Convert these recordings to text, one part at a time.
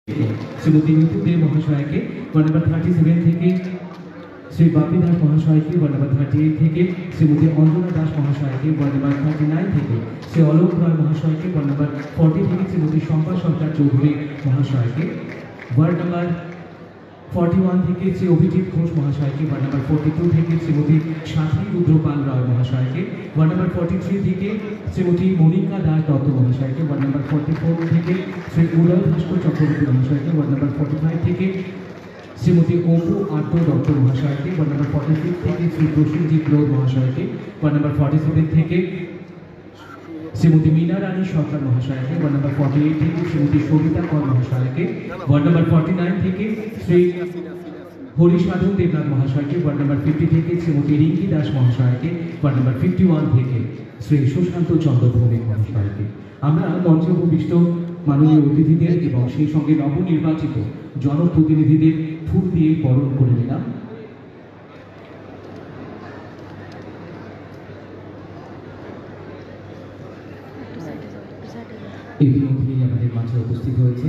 श्रीमती नीतू देव महाशय के ward number 37 থেকে श्री बापी दास महाशय के वार्ड नंबर 38 থেকে श्रीमती अंजना दास महाशय के वार्ड नंबर 39 থেকে श्री अलोक रॉय महाशय के वार्ड नंबर 40 থেকে श्रीमती शंपा सरकार चौधरी महाशय के वार्ड नंबर 41 থেকে श्री अभिजीत घोष महाशय के वार्ड नंबर 42 থেকে श्रीमती साथी रुद्रपाल रॉय महाशय के वार्ड नंबर 43 থেকে श्रीमती मोनिका दास दत्त महाशय के वार्ड नंबर 44 থেকে श्री उदय भास्कर चक्रवर्ती महाशय के वार्ड नंबर 45 থেকে श्रीमती ओपू आर्तो दत्त महाशय के वार्ड नंबर 46 থেকে श्री प्रसेनजीत लोध महाशय के वार्ड नंबर 47 থেকে श्रीमती मीना रानी सरकार महाशय के वार्ड नंबर 48 থেকে श्रीमती सविता कौर महाशय के वार्ड नंबर 49 থেকে श्री हरिसाधन देवनाथ महाशय के वार्ड नंबर 50 থেকে श्रीमती रिंकी दास महाशय के वार्ड नंबर 51 থেকে श्री सुशांत चंद्र भौमिक महाशय के আমরা মঞ্চে উপবিষ্ট মাননীয় অতিথিদের এবং সেই সঙ্গে নবনির্বাচিত জনপ্রতিনিধিদের ফুল দিয়ে বরণ করে নিলাম। ইতিমধ্যেই আমাদের মাঝে উপস্থিত হয়েছে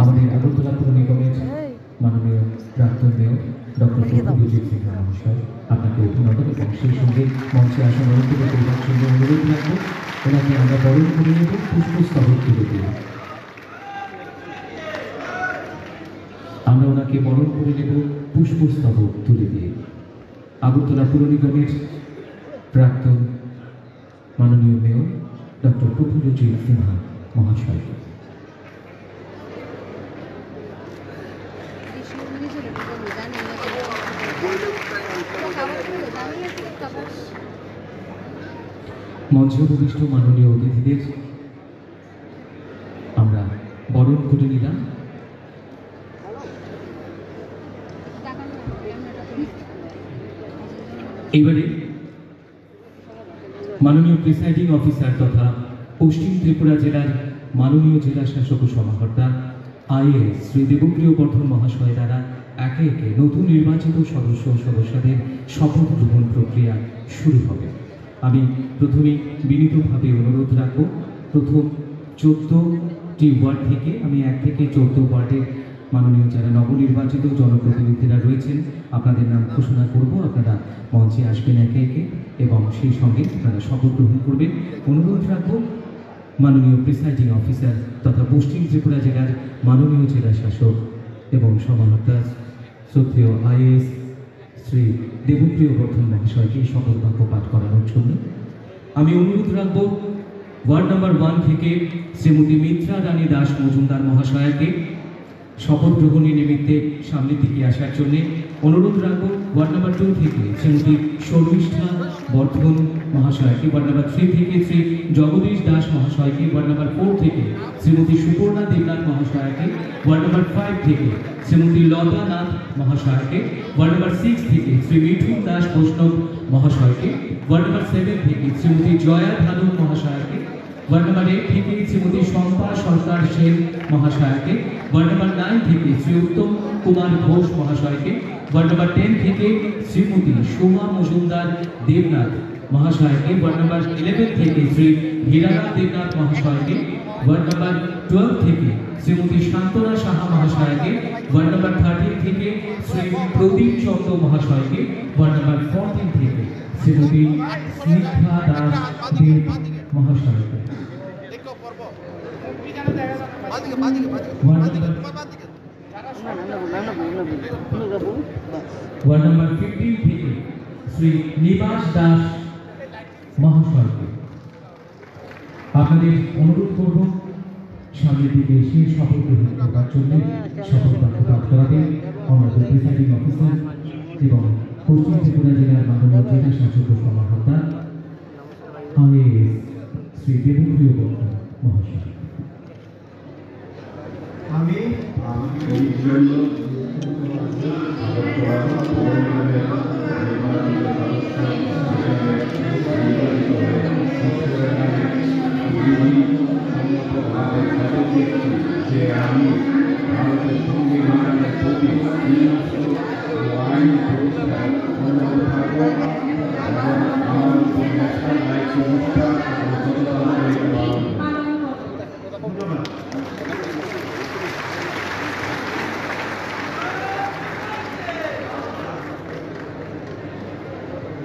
আমাদের আগরতলা পৌর নিগমের মাননীয় প্রাক্তন মেয়র ডক্টর প্রফুল্লজিৎ সিনহা মহাশয়, আপনাকে অভিনন্দন এবং সেই সঙ্গে মঞ্চে আসা নরুদ্র পরিবার সঙ্গে অনুরোধ রাখবো ওনাকে আমরা বরণ করে নেব পুষ্পস্তবক তুলে দিয়ে। আমরা ওনাকে বরণ করে নেব পুষ্পস্তবক তুলে দিয়ে। আগরতলা পৌর নিগমের প্রাক্তন মাননীয় মেয়র ডক্টর প্রফুল্লজিৎ সিনহা মহাশয়। মঞ্চে উপবিষ্ট মাননীয় অতিথিদের আমরা বরণ করে নিলাম। এবারে মাননীয় প্রিসাইডিং অফিসার তথা পশ্চিম ত্রিপুরা জেলার মাননীয় জেলা শাসক ও সমাহর্তা আইএএস শ্রী দেবপ্রিয় বর্ধন মহাশয় দ্বারা একে একে নতুন নির্বাচিত সদস্য ও সদস্যদের শপথ গ্রহণ প্রক্রিয়া শুরু হবে। আমি প্রথমে বিনীতভাবে অনুরোধ রাখব, প্রথম 14টি ওয়ার্ড থেকে আমি 1 থেকে 14 ওয়ার্ডের মাননীয় যারা নবনির্বাচিত জনপ্রতিনিধিরা রয়েছেন আপনাদের নাম ঘোষণা করব। আপনারা মঞ্চে আসবেন একে একে এবং সেই সঙ্গে আপনারা শপথ গ্রহণ করবেন। অনুরোধ রাখব মাননীয় প্রিসাইডিং অফিসার তথা পশ্চিম ত্রিপুরা জেলার মাননীয় জেলা শাসক এবং সমাহর্তা শ্রদ্ধেয় আইএএস শ্রী দেবপ্রিয় বর্ধন মহাশয়কে শপথ বাক্য পাঠ করানোর জন্য আমি অনুরোধ রাখব ওয়ার্ড নাম্বার 1 থেকে শ্রীমতী মিত্রা রানী দাস মজুমদার মহাশয়কে শপথ গ্রহণের নিমিত্তে সামনের দিকে আসার জন্য অনুরোধ রাখব। ওয়ার্ড নাম্বার 2 থেকে শ্রীমতী শর্মিষ্ঠা বর্ধন মহাশয়কে, ওয়ার্ড নাম্বার 3 থেকে শ্রী জগদীশ দাস মহাশয়কে, ওয়ার্ড নাম্বার 4 থেকে শ্রীমতী সুপর্ণা দেবনাথ মহাশয়কে, ওয়ার্ড নাম্বার 5 থেকে শ্রীমতী লতা নাথ মহাশয়কে, ওয়ার্ড নাম্বার 6 থেকে শ্রী মিঠুন দাস বৈষ্ণব মহাশয়কে, ওয়ার্ড নাম্বার 7 থেকে শ্রীমতী জয়া ভানু মহাশয়কে, ওয়ার্ড নাম্বার 8 থেকে শ্রীমতী শম্পা সরকার সেন মহাশয়কে, ওয়ার্ড নাম্বার 9 থেকে শ্রী উত্তম কুমার ঘোষ মহাশয়কে, ওয়ার্ড নাম্বার 10 থেকে শ্রীমতী সোমা মজুমদার দেবনাথ মহাশয়কে, ওয়ার্ড নাম্বার 11 থেকে শ্রী হীরালাল দেবনাথ মহাশয়কে, ওয়ার্ড নাম্বার 12 থেকে শ্রীমতী শান্তনা সাহা মহাশয়কে, ওয়ার্ড নাম্বার 13 থেকে শ্রী প্রদীপ চন্দ্র মহাশয়কে, ওয়ার্ড নাম্বার 14 থেকে শ্রীমতী স্নিগ্ধা দাস দেব মহাশয়কে, ওয়ার্ড নাম্বার 15 থেকে শ্রী নিবাস দাস মহাশয়কে। আপনাদের অনুরোধ করব সামনের দিকে এসে শপথ গ্রহণ করার জন্য শপথ বাক্য পাঠ করাবেন আমাদের প্রিসাইডিং অফিসার এবং পশ্চিম ত্রিপুরা জেলার মাননীয় জেলা শাসক ও সমাহর্তা আইএএস শ্রী দেবপ্রিয় বর্ধন মহাশয়। আমি যে আমি ভারতের সংবিধানের প্রতি আইন আমার উপর ন্যাশনাল রাইটস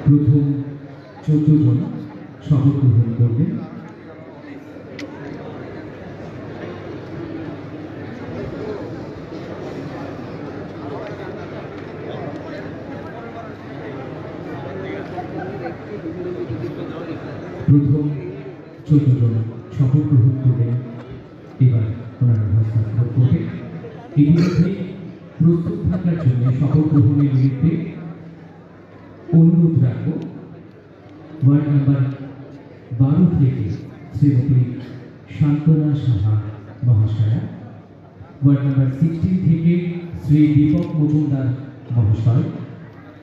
প্রথম 14 জন শপথ গ্রহণ করবেন। প্রথম 14 জন শপথ গ্রহণ করবেন। এবার ওনারা হস্তাক্ষর করবেন। ইতিমধ্যে প্রস্তুত থাকার জন্য শপথ গ্রহণের নিমিত্তে অনুরোধ রাখব ওয়ার্ড নাম্বার 12 থেকে শ্রীমতী শান্তনা সাহা মহাশয়া, ওয়ার্ড নাম্বার 16 থেকে শ্রী দীপক মজুমদার মহাশয়,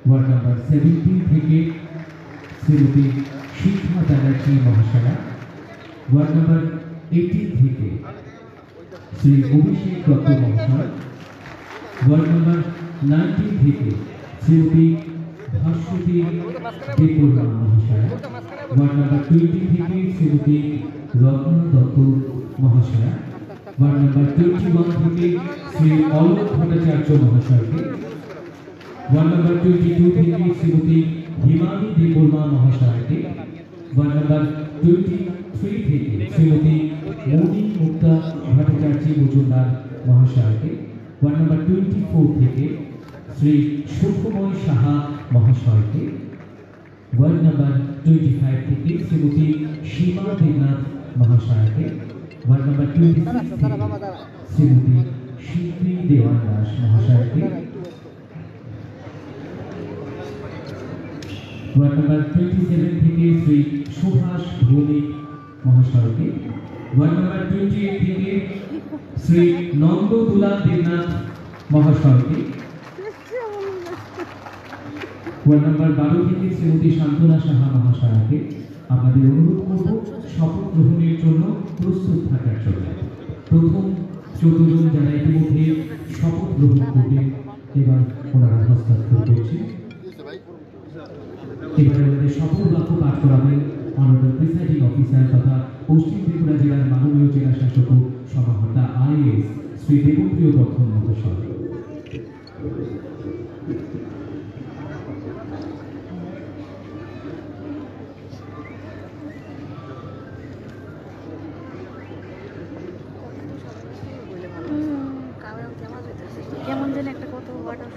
ওয়ার্ড নাম্বার 17 থেকে শ্রীমতী শিখা ব্যানার্জি মহাশয়া, ওয়ার্ড নাম্বার 18 থেকে শ্রী অভিষেক দত্ত মহাশয়, ওয়ার্ড নাম্বার 19 থেকে শ্রীমতী ভাস্বতী দেববর্মা মহাশয়া, ওয়ার্ড নাম্বার 20 থেকে শ্রীমতী রত্না দত্ত মহাশয়া, ওয়ার্ড নাম্বার 21 থেকে শ্রী অলোক ভট্টাচার্য মহাশয়কে, ওয়ার্ড নাম্বার 22 থেকে শ্রীমতী হিমানী দেববর্মা মহাশয়কে, ওয়ার্ড নাম্বার 23 থেকে শ্রীমতী মণি মুক্তা ভট্টাচার্য মজুমদার মহাশয়কে, ওয়ার্ড নাম্বার 24 থেকে শ্রী সুখময় সাহা মহাশয়কে, ওয়ার্ড নাম্বার 25 থেকে শ্রীমতী সীমা দেবনাথ মহাশয়কে, ওয়ার্ড নাম্বার 26 থেকে শ্রীমতী শিল্পী দেওয়ান দাস মহাশয়কে, ওয়ার্ড নাম্বার 27 থেকে শ্রী সুভাষ ভৌমিক মহাশয়কে, ওয়ার্ড নাম্বার 28 থেকে শ্রী নন্দদুলা দেবনাথ মহাশয়কে, ওয়ার্ড নাম্বার 12 থেকে শ্রীমতী শান্তনা সাহা মহাশয়াকে আপনাদের অনুরোধ করব শপথ গ্রহণের জন্য প্রস্তুত থাকার জন্য। প্রথম 14 জন যারা ইতিমধ্যে শপথ গ্রহণ করবেন এবার ওনারা হস্তাক্ষর করছেন। এবারে আমাদের শপথ বাক্য পাঠ করাবেন অনারেবল প্রিসাইডিং অফিসার তথা পশ্চিম ত্রিপুরা জেলার মাননীয় জেলা শাসক ও সমাহর্তা আইএএস শ্রী দেবপ্রিয় বর্ধন মহাশয়। কেমন যেন একটা কত ওয়াটার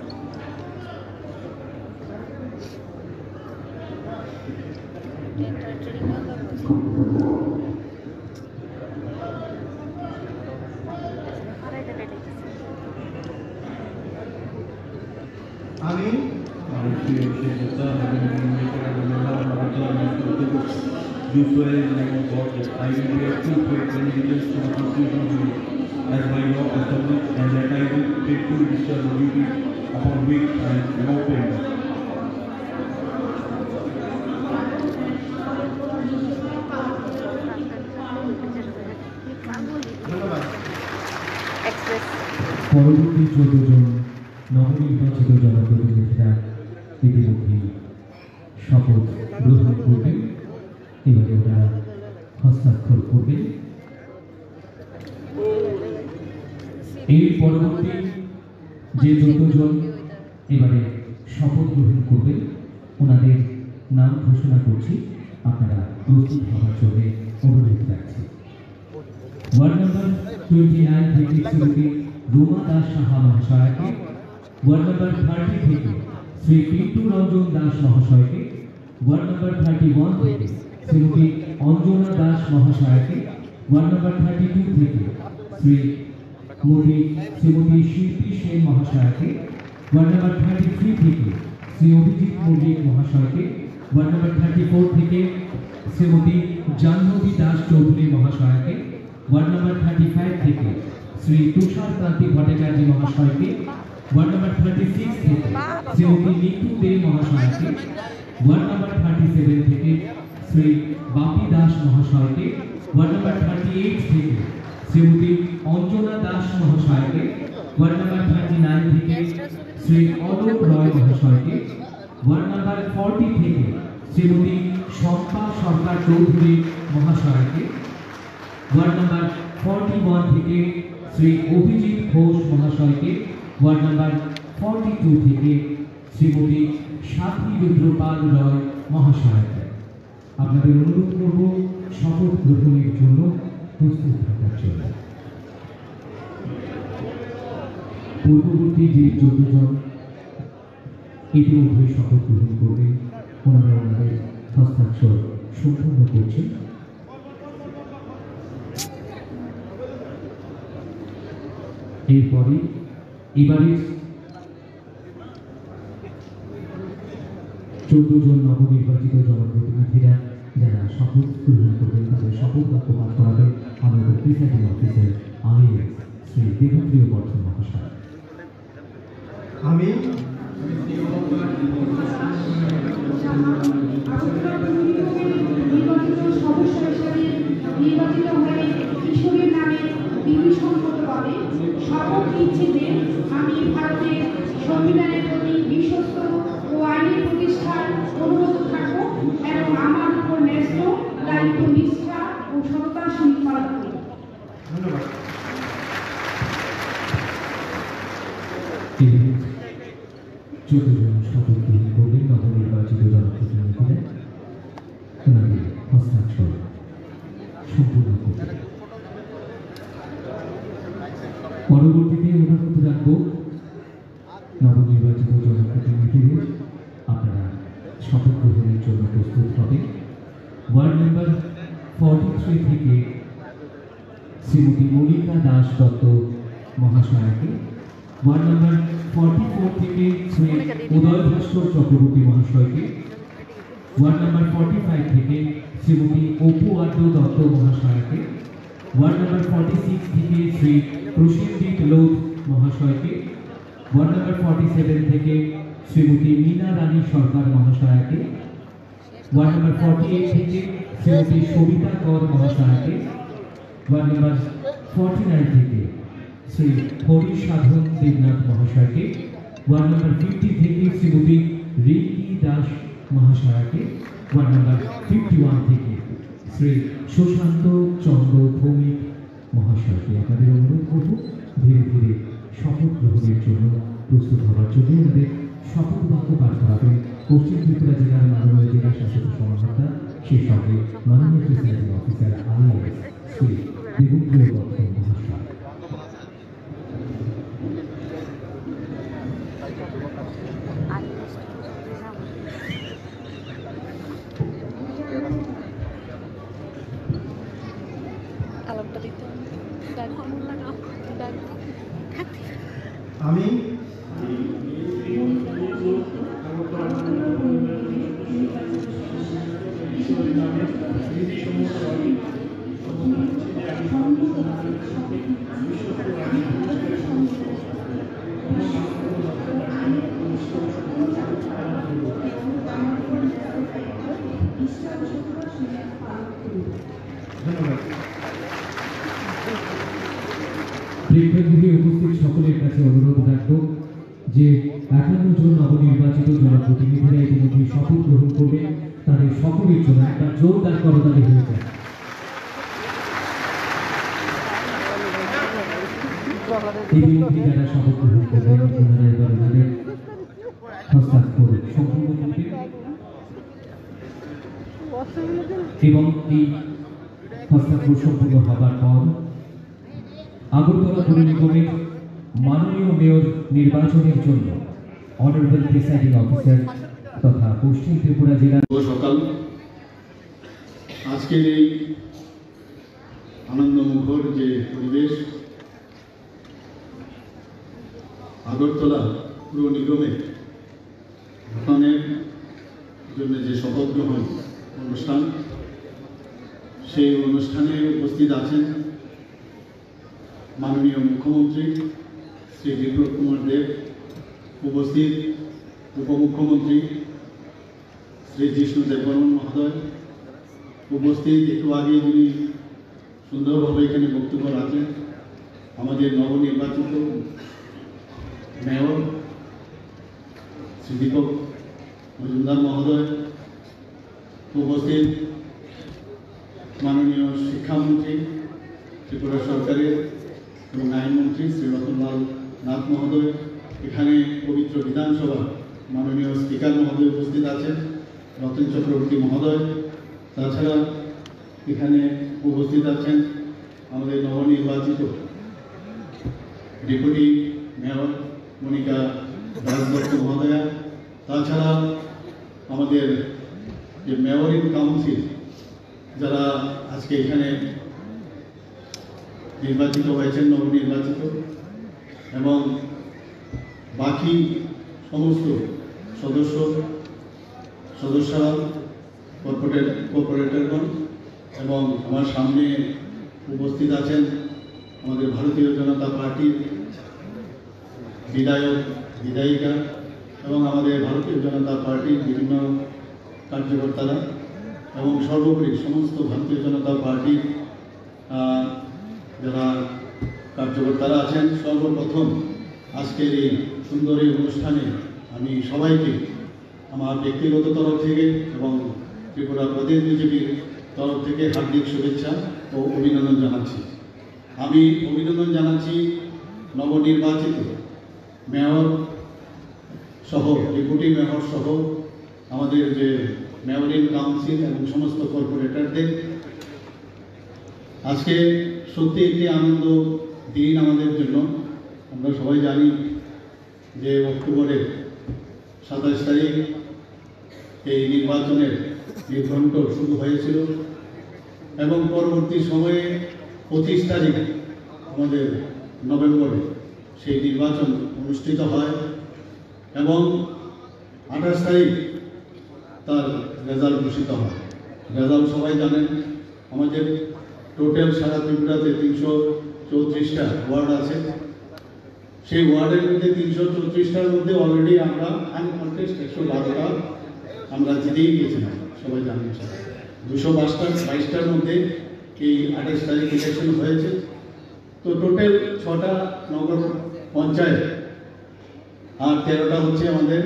আমি do swear in the name of God that I will bear true faith and allegiance to the Constitution of India as by law established, and that I will faithfully discharge the duties upon which I am about to enter. পরবর্তী 14 জন নবনির্বাচিত জনপ্রতিনিধিরা ইতিমধ্যে শপথ গ্রহণ করবেন। এবারে ওরা হস্তাক্ষর করবেন। এর পরবর্তী যে 14 জন এবারে শপথ গ্রহণ করবেন ওনাদের নাম ঘোষণা করছি, আপনারা প্রস্তুত হওয়ার জন্য অনুরোধ রাখছি। ওয়ার্ড নাম্বার 29 থেকে শ্রীমতী রুমা দাস সাহা মহাশয়কে, ওয়ার্ড নাম্বার 30 থেকে শ্রী পিন্টু রঞ্জন দাস মহাশয়কে, ওয়ার্ড নাম্বার 31 থেকে শ্রীমতী অঞ্জনা দাস মহাশয়কে, ওয়ার্ড নাম্বার 32 থেকে শ্রীমতী শিল্পী সেন মহাশয়কে, ওয়ার্ড নাম্বার 33 থেকে শ্রী অভিজিৎ মল্লিক মহাশয়কে, ওয়ার্ড নাম্বার 34 থেকে শ্রীমতী জাহ্নবী দাস চৌধুরী মহাশয়কে, ওয়ার্ড নাম্বার 35 থেকে শ্রী তুষার কান্তি ভট্টাচার্য মহাশয়কে, ওয়ার্ড নাম্বার 36 থেকে শ্রীমতী নিতু দে মহাশয়কে, ওয়ার্ড নাম্বার 37 থেকে শ্রী বাপি দাস মহাশয়কে, ওয়ার্ড নাম্বার 38 থেকে শ্রীমতী অঞ্জনা দাস মহাশয়কে, ওয়ার্ড নাম্বার 39 থেকে শ্রী অলোক রয় মহাশয়কে, ওয়ার্ড নাম্বার 40 থেকে শ্রীমতী শম্পা সরকার চৌধুরী মহাশয়কে, ওয়ার্ড নাম্বার 41 থেকে শ্রী অভিজিৎ ঘোষ মহাশয়কে, ওয়ার্ড নাম্বার 42 থেকে শ্রীমতী সাথী রুদ্রপাল রয় মহাশয়কে। আপনাদের অনুরোধ করব শপথ গ্রহণের জন্য প্রস্তুত থাকার জন্য। পূর্ববর্তী যে 14 জন ইতিমধ্যে শপথ গ্রহণ করবে, ওনারা ওনাদের হস্তাক্ষর সম্পূর্ণ করছেন। এরপরে এবারের 14 জন নবনির্বাচিত জনপ্রতিনিধিরা যারা শপথ গ্রহণ করবেন তাদের শপথ বাক্য পাঠ করাবেন আমাদের presiding officer IAS Shri Debapriya Bardhan মহাশয়। আমি নির্বাচিত সদস্য হিসেবে নির্বাচিত হয়ে ঈশ্বরের নামে বিধিসম্মতভাবে শপথ নিচ্ছি যে আমি ভারতের সংবিধানের প্রতি বিশ্বস্ত ও আইনের প্রতিষ্ঠার অনুরোধ থাকব এবং আমার উপর ন্যস্ত দায়িত্ব নিষ্ঠা ও সততার সহিত পালন করব। ধন্যবাদ। 14 জন শপথ গ্রহণ করবেন নবনির্বাচিত জনপ্রতিনিধিরা, ওনাদের হস্তাক্ষর সম্পূর্ণ করবেন। পরবর্তীতে অনুরোধ রাখব নবনির্বাচিত জনপ্রতিনিধিদের আপনারা শপথ গ্রহণের জন্য প্রস্তুত হবে। ওয়ার্ড নাম্বার 43 থেকে শ্রীমতী মল্লিকা দাস দত্ত মহাশয়াকে, ওয়ার্ড নাম্বার 44 থেকে শ্রী উদয় ভাস্কর চক্রবর্তী মহাশয়কে, ওয়ার্ড নাম্বার 45 থেকে শ্রীমতী অপু আদ্য দত্ত মহাশয়াকে, ওয়ার্ড নাম্বার 46 থেকে শ্রী প্রসেনজিৎ লোধ মহাশয়কে, ওয়ার্ড নাম্বার 47 থেকে শ্রীমতী মীনা রানী সরকার মহাশয়াকে, ওয়ার্ড নাম্বার 48 থেকে শ্রীমতী সবিতা কর মহাশয়াকে, ওয়ার্ড নাম্বার 49 থেকে শ্রী হরি সাধন দেবনাথ মহাশয়কে, ওয়ার্ড নাম্বার 50 থেকে শ্রীমতী রিঙ্কি দাস মহাশয়াকে, ওয়ার্ড নাম্বার 51 থেকে শ্রী সুশান্ত চন্দ্র ভৌমিক মহাশয়কে। আপনাদের অনুরোধ করব ধীরে ধীরে শপথ গ্রহণের জন্য প্রস্তুত হওয়ার জন্য আমাদের শপথ বাক্য পাঠ করাবেন পশ্চিম ত্রিপুরা জেলার মাননীয় জেলা শাসক সমাহর্তা, সেই সঙ্গে মাননীয় presiding officer IAS Shri Debapriya Bardhan মহাশয়। আলাপটা দিতে লাগাও আমি ধন্যবাদ। প্রেক্ষাগৃহে উপস্থিত সকলের কাছে অনুরোধ রাখব যে 51 জন নবনির্বাচিত জনপ্রতিনিধিরা ইতিমধ্যে শপথ গ্রহণ করবে, তাদের সকলের জন্য একটা জোরদার করতালি হয়ে যায়। ইতিমধ্যে যারা শপথ গ্রহণ করবেন ওনারা এবার ওনাদের হস্তাক্ষর সম্পূর্ণ করবেন এবং এই হস্তাক্ষর সম্পূর্ণ হবার পর আগরতলা পৌর নিগমের মাননীয় মেয়র নির্বাচনের জন্য অনারেবল প্রিসাইডিং অফিসার তথা পশ্চিম ত্রিপুরা জেলার শুভ সকাল। আজকের এই আনন্দমুখর যে পরিবেশ, আগরতলা পৌর নিগমে গঠনের জন্য যে শপথ গ্রহণ অনুষ্ঠান, সেই অনুষ্ঠানে উপস্থিত আছেন মাননীয় মুখ্যমন্ত্রী শ্রী বিপ্লব কুমার দেব, উপস্থিত উপমুখ্যমন্ত্রী শ্রী জিষ্ণু দেববর্মন মহোদয়, উপস্থিত একটু আগে যিনি সুন্দরভাবে এখানে বক্তব্য রাখেন আমাদের নবনির্বাচিত মেয়র শ্রী দীপক মজুমদার মহোদয়, উপস্থিত মাননীয় শিক্ষামন্ত্রী শ্রী ত্রিপুরা সরকারের এবং আইনমন্ত্রী শ্রী রতনলাল নাথ মহোদয়, এখানে পবিত্র বিধানসভা মাননীয় স্পিকার মহোদয় উপস্থিত আছেন, রতন চক্রবর্তী মহোদয়, তাছাড়া এখানে উপস্থিত আছেন আমাদের নবনির্বাচিত ডেপুটি মেয়র মনিকা দাসদত্ত মহোদয়া, তাছাড়া আমাদের যে মেয়র ইন কাউন্সিল যারা আজকে এখানে নির্বাচিত হয়েছেন, নবনির্বাচিত, এবং বাকি সমস্ত সদস্যরা, কর্পোরেটরগণ, এবং আমার সামনে উপস্থিত আছেন আমাদের ভারতীয় জনতা পার্টির বিধায়ক, বিধায়িকা এবং আমাদের ভারতীয় জনতা পার্টির বিভিন্ন কার্যকর্তারা এবং সর্বোপরি সমস্ত ভারতীয় জনতা পার্টির যারা কার্যকর্তারা আছেন। সর্বপ্রথম আজকের এই সুন্দর এই অনুষ্ঠানে আমি সবাইকে আমার ব্যক্তিগত তরফ থেকে এবং ত্রিপুরা প্রদেশ বিজেপির তরফ থেকে হার্দিক শুভেচ্ছা ও অভিনন্দন জানাচ্ছি। আমি অভিনন্দন জানাচ্ছি নবনির্বাচিত মেয়র সহ, ডেপুটি মেয়র সহ আমাদের যে মেয়র ইন কাউন্সিল এবং সমস্ত কর্পোরেটরদের। আজকে সত্যি একটি আনন্দ দিন আমাদের জন্য। আমরা সবাই জানি যে অক্টোবরের 27 তারিখ এই নির্বাচনের নির্ঘণ্ট শুরু হয়েছিল এবং পরবর্তী সময়ে 25 তারিখ আমাদের নভেম্বরে সেই নির্বাচন অনুষ্ঠিত হয় এবং 28 তারিখ তার রেজাল্ট ঘোষিত হয়। রেজাল্ট সবাই জানেন, আমাদের টোটাল সারা ত্রিপুরাতে 334টা ওয়ার্ড আছে। সেই ওয়ার্ডের মধ্যে 334টার মধ্যে অলরেডি আমরা আনকন্টেস্ট 112টা আমরা জিতেই গিয়েছিলাম, সবাই জানেন। 222টার মধ্যে এই 28 তারিখ ইলেকশন হয়েছে। তো টোটাল 6টা নগর পঞ্চায়েত আর 13টা হচ্ছে আমাদের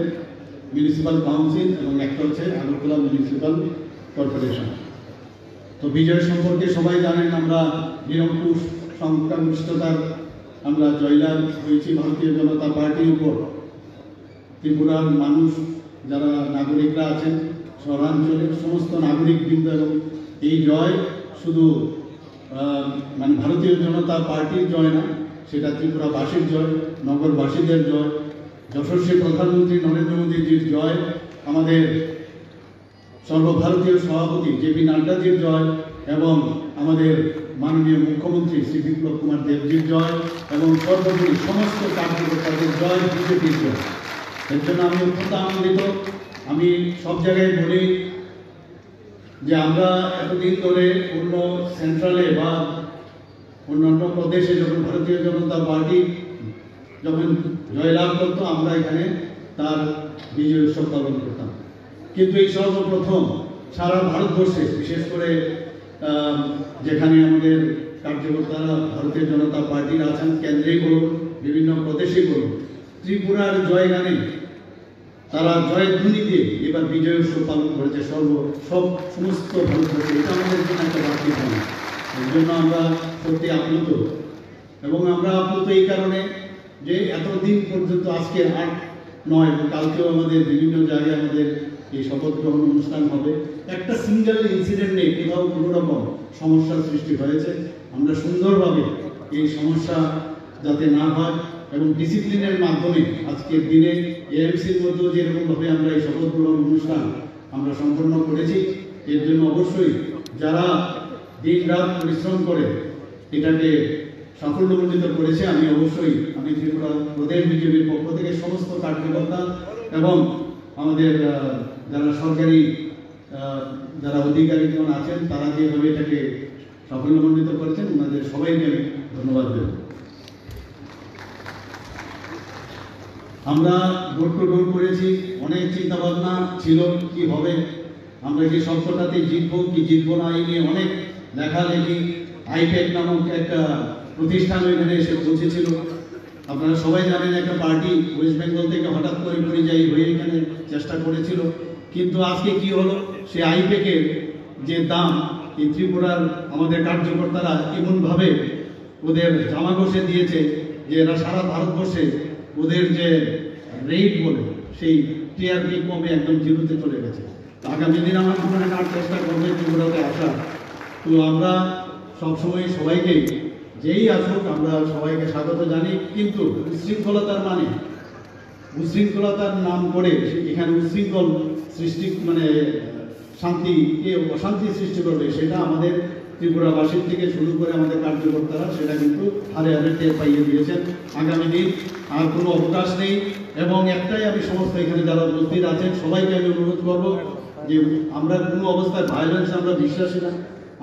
মিউনিসিপ্যাল কাউন্সিল এবং একটা হচ্ছে আগরতলা মিউনিসিপ্যাল কর্পোরেশন। তো বিজয় সম্পর্কে সবাই জানেন, আমরা নিরঙ্কুশ সংখ্যাগরিষ্ঠতার আমরা জয়লাভ হয়েছি ভারতীয় জনতা পার্টির উপর। ত্রিপুরার মানুষ যারা নাগরিকরা আছেন, শহরাঞ্চলের সমস্ত নাগরিকবৃন্দ, এবং এই জয় শুধু মানে ভারতীয় জনতা পার্টির জয় না, সেটা ত্রিপুরাবাসীর জয়, নগরবাসীদের জয়, যশস্বী প্রধানমন্ত্রী নরেন্দ্র মোদীজির জয়, আমাদের সর্বভারতীয় সভাপতি জেপি নাড্ডাজির জয়, এবং আমাদের মাননীয় মুখ্যমন্ত্রী শ্রী বিপ্লব কুমার দেবজির জয়, এবং সর্বোপরি সমস্ত কার্যকর্তাদের জয়, বিজেপির জয়। এর জন্য আমি অত্যন্ত আনন্দিত। আমি সব জায়গায় বলি যে আমরা এতদিন ধরে অন্য সেন্ট্রালে বা অন্যান্য প্রদেশে যখন ভারতীয় জনতা পার্টি যখন জয়লাভ করতো, আমরা এখানে তার বিজয় উৎসব পালন করতাম। কিন্তু এই সর্বপ্রথম সারা ভারতবর্ষে, বিশেষ করে যেখানে আমাদের কার্যকর্তারা ভারতীয় জনতা পার্টির আছেন, কেন্দ্রেই বলুন, বিভিন্ন প্রদেশে বলুন, ত্রিপুরার জয়গানে তারা জয়ধ্বনি দিয়ে এবার বিজয় উৎসব পালন করেছে সমস্ত ভারতবর্ষে। এটা আমাদের জন্য একটা বাড়তি পাওনা। এর জন্য আমরা সত্যি আপ্লুত, এবং আমরা আপ্লুত এই কারণে যে এতদিন পর্যন্ত আজকে 8-9 কালকেও আমাদের বিভিন্ন জায়গায় আমাদের এই শপথ গ্রহণ অনুষ্ঠান হবে। একটা সিঙ্গেল ইনসিডেন্ট নেই, কোথাও কোনো রকম সমস্যার সৃষ্টি হয়েছে। আমরা সুন্দরভাবে এই সমস্যা যাতে না হয় এবং ডিসিপ্লিনের মাধ্যমে আজকের দিনে এএমসির মধ্যেও যেরকমভাবে আমরা এই শপথ গ্রহণ অনুষ্ঠান আমরা সম্পন্ন করেছি, এর জন্য অবশ্যই যারা দিন রাত পরিশ্রম করে এটাকে সাফল্যমণ্ডিত করেছে, আমি ত্রিপুরা প্রদেশ বিজেপির পক্ষ থেকে সমস্ত কার্যকর্তা এবং আমাদের যারা সরকারি যারা অধিকারীগণ আছেন, তারা যেভাবে এটাকে সাফল্যমণ্ডিত করেছেন, ওনাদের সবাইকে আমি ধন্যবাদ দেব। আমরা ডোর টু ডোর করেছি, অনেক চিন্তা ভাবনা ছিল কি হবে, আমরা কি সবকটাতে জিতবো কি জিতবো না, এই নিয়ে অনেক লেখালেখি। আইপ্যাক নামক একটা প্রতিষ্ঠান এখানে এসে পৌঁছেছিল। আপনারা সবাই জানেন, একটা পার্টি ওয়েস্ট বেঙ্গল থেকে হঠাৎ করে পরিযায়ী হয়ে এখানে চেষ্টা করেছিল। কিন্তু আজকে কি হলো, সে আইপ্যাকের যে দাম এই ত্রিপুরার আমাদের কার্যকর্তারা এমনভাবে ওদের জামা ঘষে দিয়েছে যে এরা সারা ভারতবর্ষে ওদের যে রেট বলে সেই টিআরপি কমে একদম জিরোতে চলে গেছে। আগামী দিন আমার মনে হয় চেষ্টা করবে ত্রিপুরাতে আসা। তো আমরা সবসময় সবাইকে যেই আসুক আমরা সবাইকে স্বাগত জানি, কিন্তু উচ্ছৃঙ্খলতার মানে উচ্ছৃঙ্খলতার নাম করে এখানে উচ্ছৃঙ্খল সৃষ্টি মানে শান্তিকে অশান্তি সৃষ্টি করবে, সেটা আমাদের ত্রিপুরাবাসীর থেকে শুরু করে আমাদের কার্যকর্তারা সেটা কিন্তু হারে হারে টের পাইয়ে দিয়েছেন। আগামী দিন আর কোনো অবকাশ নেই, এবং একটাই আমি সমস্ত এখানে যারা উপস্থিত আছেন সবাইকে আমি অনুরোধ করব যে আমরা কোনো অবস্থায় ভায়োলেন্স আমরা বিশ্বাসী না।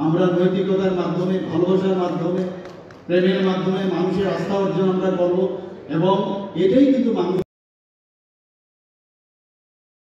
আমরা নৈতিকতার মাধ্যমে, ভালোবাসার মাধ্যমে, প্রেমের মাধ্যমে মানুষের আস্থা অর্জন আমরা করব, এবং এটাই কিন্তু মানুষ